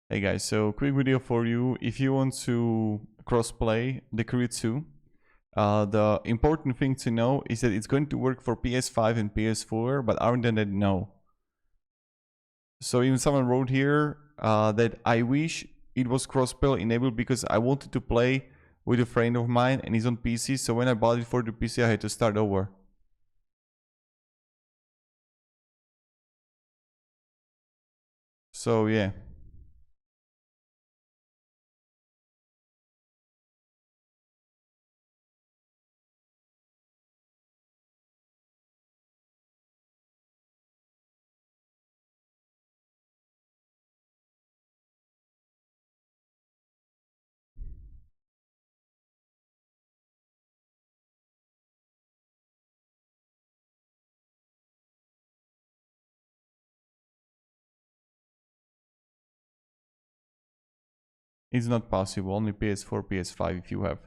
Hey guys, so quick video for you. If you want to crossplay the Crew 2, the important thing to know is that it's going to work for PS5 and PS4, but other than that, no. So even someone wrote here that I wish it was crossplay enabled because I wanted to play with a friend of mine and he's on PC, so when I bought it for the PC I had to start over. So yeah. It's not possible, only PS4, PS5 if you have